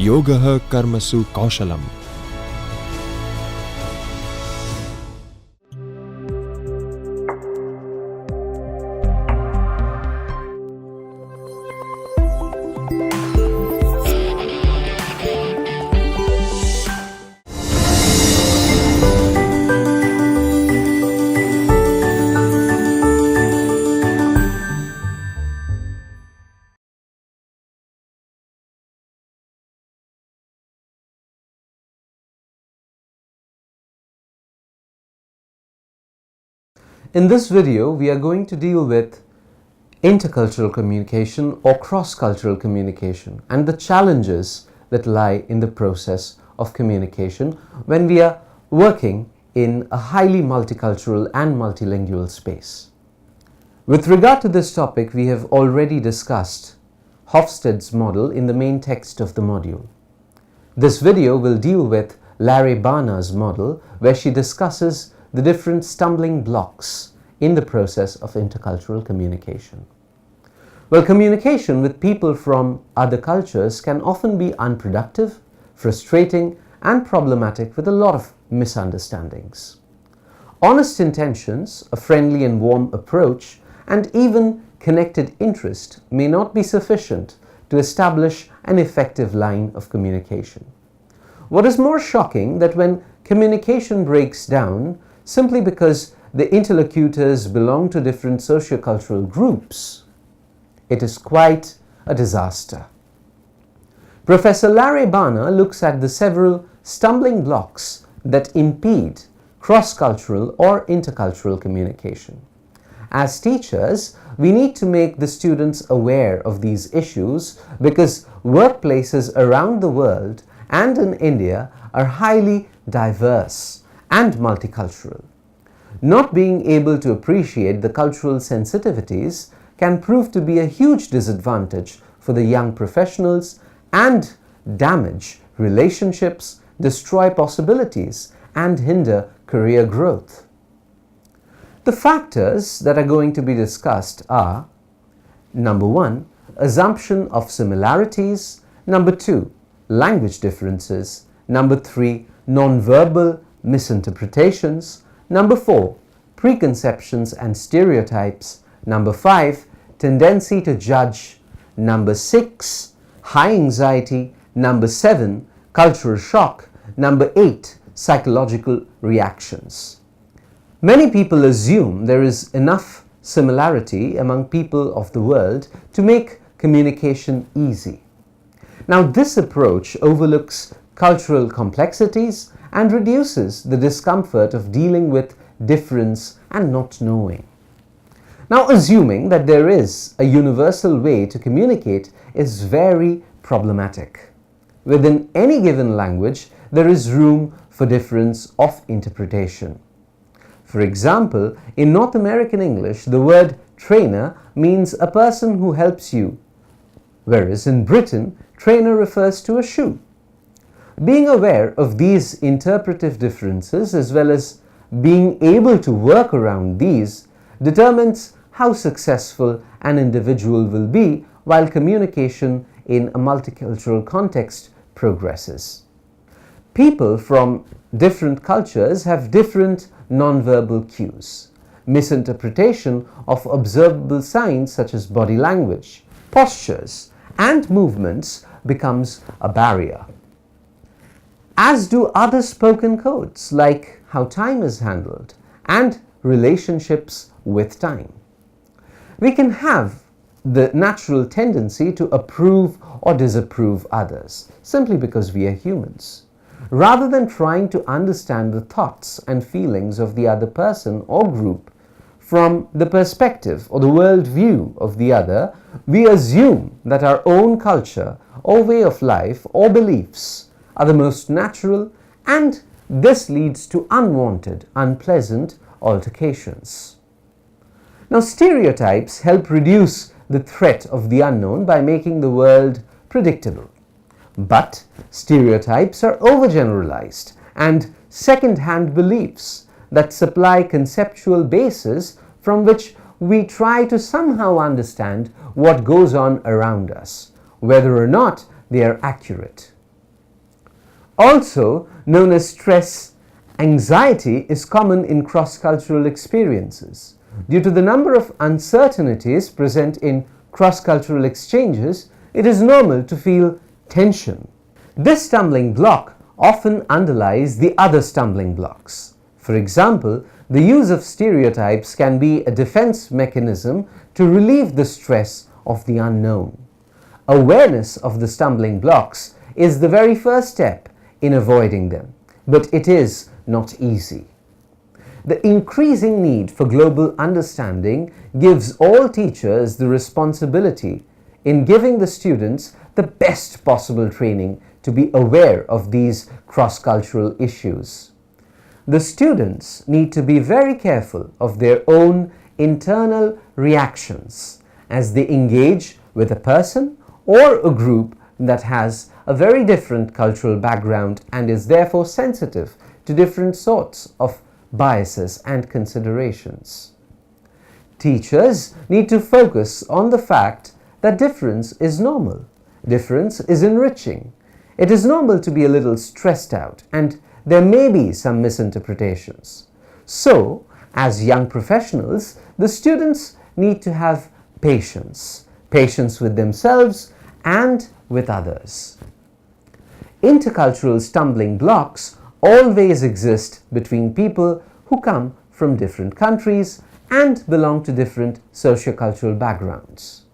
Yogah Karmasu Kaushalam. In this video, we are going to deal with intercultural communication or cross-cultural communication and the challenges that lie in the process of communication when we are working in a highly multicultural and multilingual space. With regard to this topic, we have already discussed Hofstede's model in the main text of the module. This video will deal with Larry Barna's model, where she discusses the different stumbling blocks in the process of intercultural communication. Well, communication with people from other cultures can often be unproductive, frustrating, and problematic with a lot of misunderstandings. Honest intentions, a friendly and warm approach, and even connected interest may not be sufficient to establish an effective line of communication. What is more shocking that when communication breaks down simply because the interlocutors belong to different sociocultural groups, it is quite a disaster. Professor Larry Barna looks at the several stumbling blocks that impede cross-cultural or intercultural communication. As teachers, we need to make the students aware of these issues because workplaces around the world and in India are highly diverse and multicultural. Not being able to appreciate the cultural sensitivities can prove to be a huge disadvantage for the young professionals and damage relationships, destroy possibilities, and hinder career growth. The factors that are going to be discussed are: number 1, assumption of similarities; number 2, language differences; number 3, non-verbal misinterpretations; number 4, preconceptions and stereotypes; number 5, tendency to judge; number 6, high anxiety; number 7, cultural shock; number 8, psychological reactions. Many people assume there is enough similarity among people of the world to make communication easy. Now, this approach overlooks cultural complexities and reduces the discomfort of dealing with difference and not knowing. Now, assuming that there is a universal way to communicate is very problematic. Within any given language, there is room for difference of interpretation. For example, in North American English, the word trainer means a person who helps you, whereas in Britain, trainer refers to a shoe. Being aware of these interpretive differences as well as being able to work around these determines how successful an individual will be while communication in a multicultural context progresses. People from different cultures have different nonverbal cues. Misinterpretation of observable signs such as body language, postures, and movements becomes a barrier. As do other spoken codes like how time is handled and relationships with time. We can have the natural tendency to approve or disapprove others simply because we are humans. Rather than trying to understand the thoughts and feelings of the other person or group from the perspective or the worldview of the other, we assume that our own culture or way of life or beliefs are the most natural, and this leads to unwanted, unpleasant altercations. Now, stereotypes help reduce the threat of the unknown by making the world predictable. But stereotypes are overgeneralized and second-hand beliefs that supply conceptual bases from which we try to somehow understand what goes on around us, whether or not they are accurate. Also known as stress, anxiety is common in cross-cultural experiences. Due to the number of uncertainties present in cross-cultural exchanges, it is normal to feel tension. This stumbling block often underlies the other stumbling blocks. For example, the use of stereotypes can be a defense mechanism to relieve the stress of the unknown. Awareness of the stumbling blocks is the very first step in avoiding them, but it is not easy. The increasing need for global understanding gives all teachers the responsibility in giving the students the best possible training to be aware of these cross-cultural issues. The students need to be very careful of their own internal reactions as they engage with a person or a group that has a very different cultural background and is therefore sensitive to different sorts of biases and considerations. Teachers need to focus on the fact that difference is normal. Difference is enriching. It is normal to be a little stressed out, and there may be some misinterpretations. So, as young professionals, the students need to have patience. Patience with themselves and with others. Intercultural stumbling blocks always exist between people who come from different countries and belong to different sociocultural backgrounds.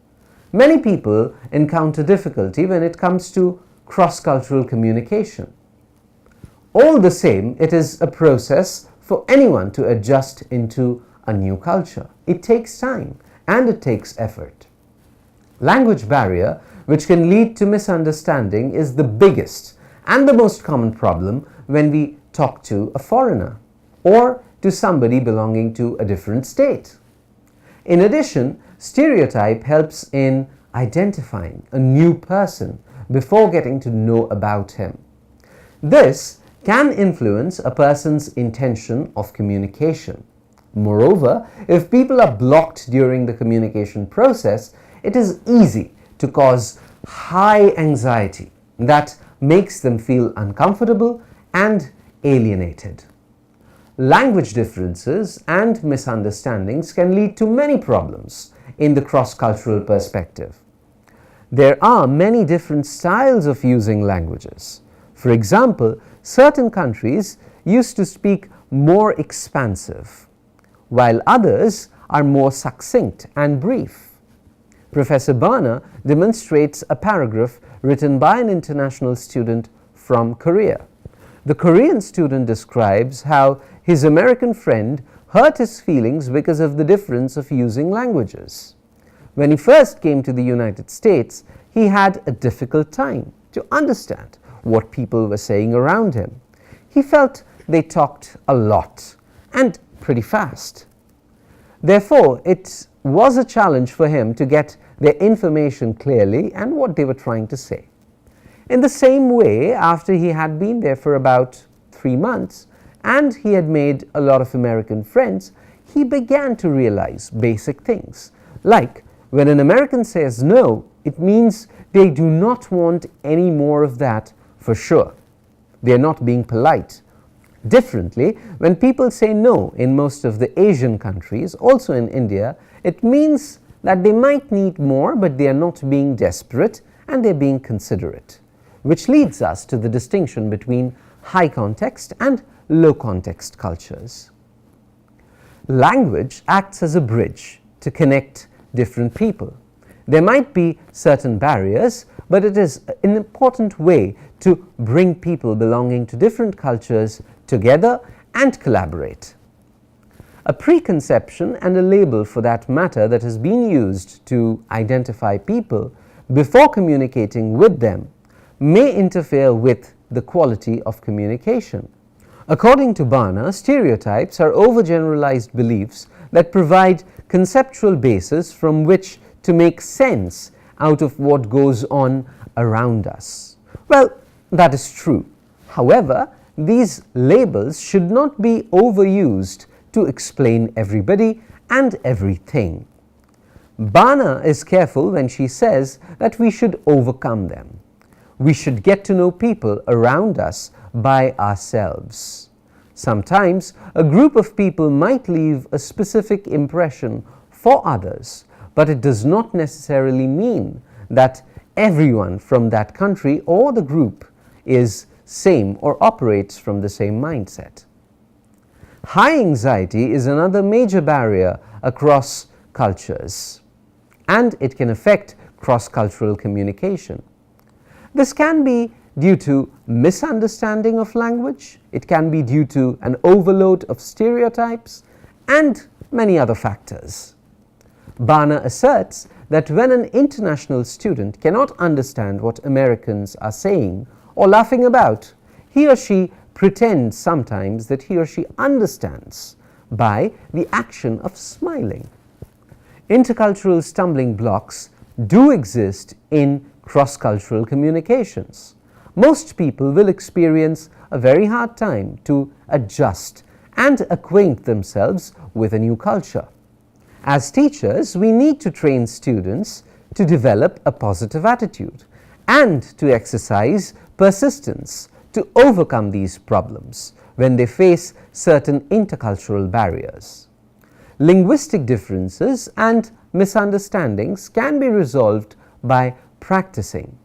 Many people encounter difficulty when it comes to cross-cultural communication. All the same, it is a process for anyone to adjust into a new culture. It takes time and it takes effort. Language barrier, which can lead to misunderstanding, is the biggest and the most common problem when we talk to a foreigner or to somebody belonging to a different state. In addition, stereotype helps in identifying a new person before getting to know about him. This can influence a person's intention of communication. Moreover, if people are blocked during the communication process, it is easy to cause high anxiety that makes them feel uncomfortable and alienated. Language differences and misunderstandings can lead to many problems in the cross-cultural perspective. There are many different styles of using languages. For example, certain countries used to speak more expansive, while others are more succinct and brief. Professor Barner demonstrates a paragraph written by an international student from Korea. The Korean student describes how his American friend hurt his feelings because of the difference of using languages. When he first came to the United States, he had a difficult time to understand what people were saying around him. He felt they talked a lot and pretty fast. Therefore, it was a challenge for him to get their information clearly and what they were trying to say. In the same way, after he had been there for about 3 months and he had made a lot of American friends, he began to realize basic things. Like, when an American says no, it means they do not want any more of that for sure. They are not being polite. Differently, when people say no in most of the Asian countries, also in India, it means that they might need more, but they are not being desperate and they're being considerate, which leads us to the distinction between high context and low context cultures. Language acts as a bridge to connect different people. There might be certain barriers, but it is an important way to bring people belonging to different cultures together and collaborate. A preconception and a label for that matter that has been used to identify people before communicating with them may interfere with the quality of communication. According to Barner, stereotypes are overgeneralized beliefs that provide conceptual basis from which to make sense out of what goes on around us. Well, that is true. However, these labels should not be overused to explain everybody and everything. Barner is careful when she says that we should overcome them. We should get to know people around us by ourselves. Sometimes a group of people might leave a specific impression for others, but it does not necessarily mean that everyone from that country or the group is same or operates from the same mindset. High anxiety is another major barrier across cultures, and it can affect cross-cultural communication. This can be due to misunderstanding of language, it can be due to an overload of stereotypes, and many other factors. Bana asserts that when an international student cannot understand what Americans are saying or laughing about, he or she pretends sometimes that he or she understands by the action of smiling. Intercultural stumbling blocks do exist in cross-cultural communications. Most people will experience a very hard time to adjust and acquaint themselves with a new culture. As teachers, we need to train students to develop a positive attitude and to exercise persistence to overcome these problems when they face certain intercultural barriers. Linguistic differences and misunderstandings can be resolved by practicing.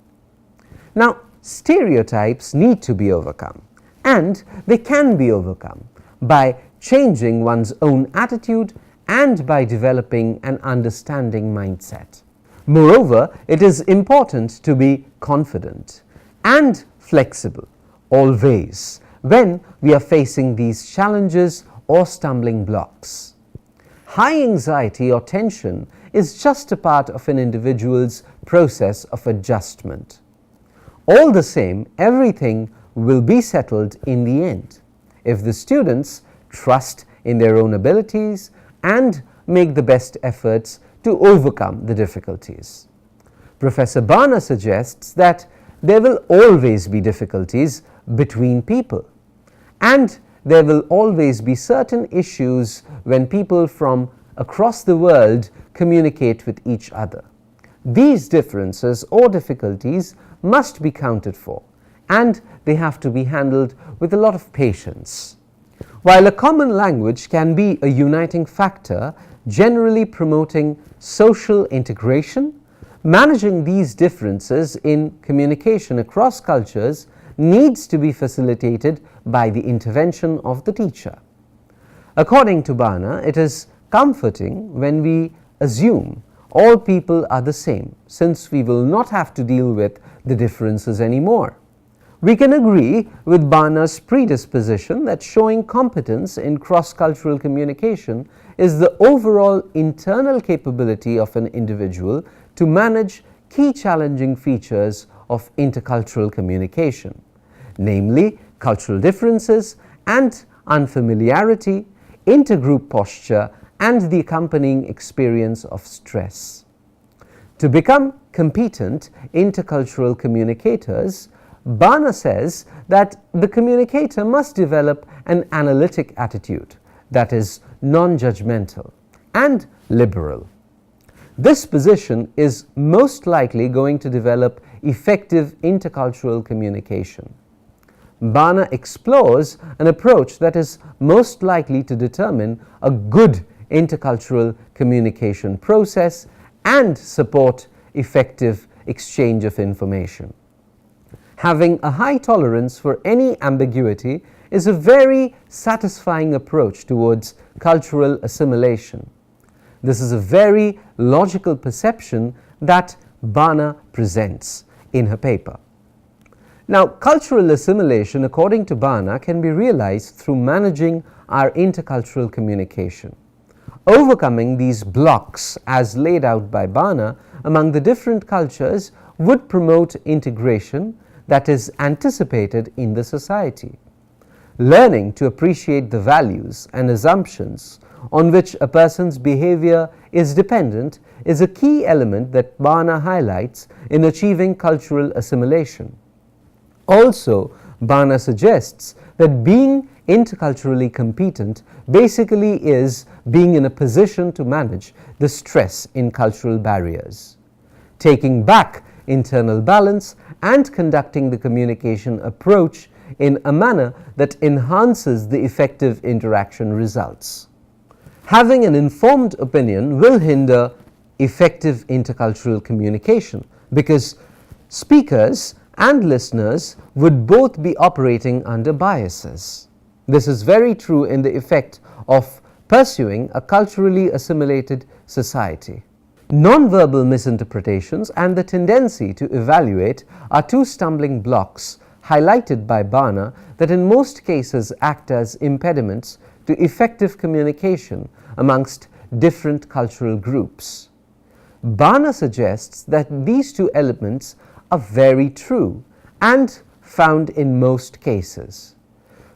Now, stereotypes need to be overcome, and they can be overcome by changing one's own attitude and by developing an understanding mindset. Moreover, it is important to be confident and flexible always when we are facing these challenges or stumbling blocks. High anxiety or tension is just a part of an individual's process of adjustment. All the same, everything will be settled in the end if the students trust in their own abilities and make the best efforts to overcome the difficulties. Professor Bana suggests that there will always be difficulties between people, and there will always be certain issues when people from across the world communicate with each other. These differences or difficulties must be counted for, and they have to be handled with a lot of patience. While a common language can be a uniting factor, generally promoting social integration, managing these differences in communication across cultures needs to be facilitated by the intervention of the teacher. According to Bana, it is comforting when we assume all people are the same, since we will not have to deal with the differences anymore. We can agree with Bana's predisposition that showing competence in cross-cultural communication is the overall internal capability of an individual to manage key challenging features of intercultural communication, namely cultural differences and unfamiliarity, intergroup posture, and the accompanying experience of stress. To become competent intercultural communicators, Bana says that the communicator must develop an analytic attitude that is non-judgmental and liberal. This position is most likely going to develop effective intercultural communication. Bana explores an approach that is most likely to determine a good intercultural communication process and support effective exchange of information. Having a high tolerance for any ambiguity is a very satisfying approach towards cultural assimilation. This is a very logical perception that Bana presents in her paper. Now, cultural assimilation, according to Bana, can be realized through managing our intercultural communication. Overcoming these blocks as laid out by Bana among the different cultures would promote integration that is anticipated in the society. Learning to appreciate the values and assumptions on which a person's behavior is dependent is a key element that Bana highlights in achieving cultural assimilation. Also, Bana suggests that being interculturally competent basically is being in a position to manage the stress in cultural barriers. Taking back internal balance, and conducting the communication approach in a manner that enhances the effective interaction results. Having an informed opinion will hinder effective intercultural communication because speakers and listeners would both be operating under biases. This is very true in the effect of pursuing a culturally assimilated society. Non-verbal misinterpretations and the tendency to evaluate are two stumbling blocks highlighted by Barna that in most cases act as impediments to effective communication amongst different cultural groups. Barna suggests that these two elements are very true and found in most cases.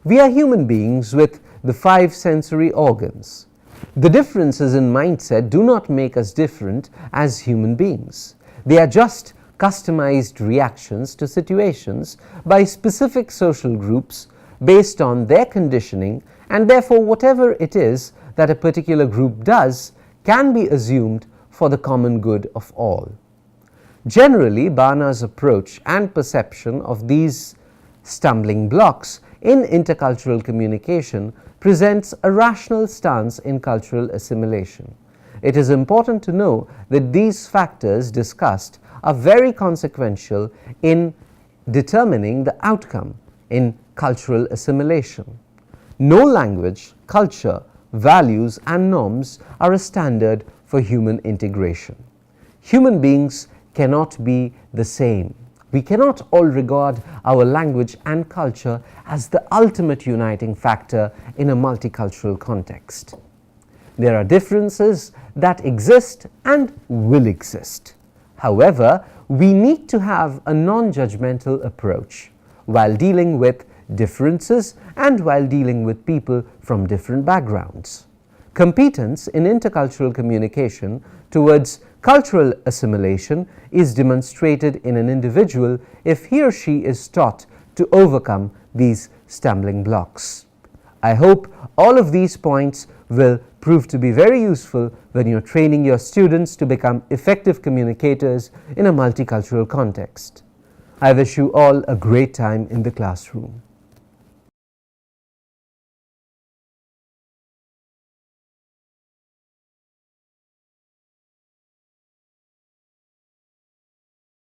We are human beings with the 5 sensory organs. The differences in mindset do not make us different as human beings. They are just customized reactions to situations by specific social groups based on their conditioning, and therefore whatever it is that a particular group does can be assumed for the common good of all. Generally, Barna's approach and perception of these stumbling blocks in intercultural communication presents a rational stance in cultural assimilation. It is important to know that these factors discussed are very consequential in determining the outcome in cultural assimilation. No language, culture, values and norms are a standard for human integration. Human beings cannot be the same. We cannot all regard our language and culture as the ultimate uniting factor in a multicultural context. There are differences that exist and will exist. However, we need to have a non-judgmental approach while dealing with differences and while dealing with people from different backgrounds. Competence in intercultural communication towards cultural assimilation is demonstrated in an individual if he or she is taught to overcome these stumbling blocks. I hope all of these points will prove to be very useful when you're training your students to become effective communicators in a multicultural context. I wish you all a great time in the classroom.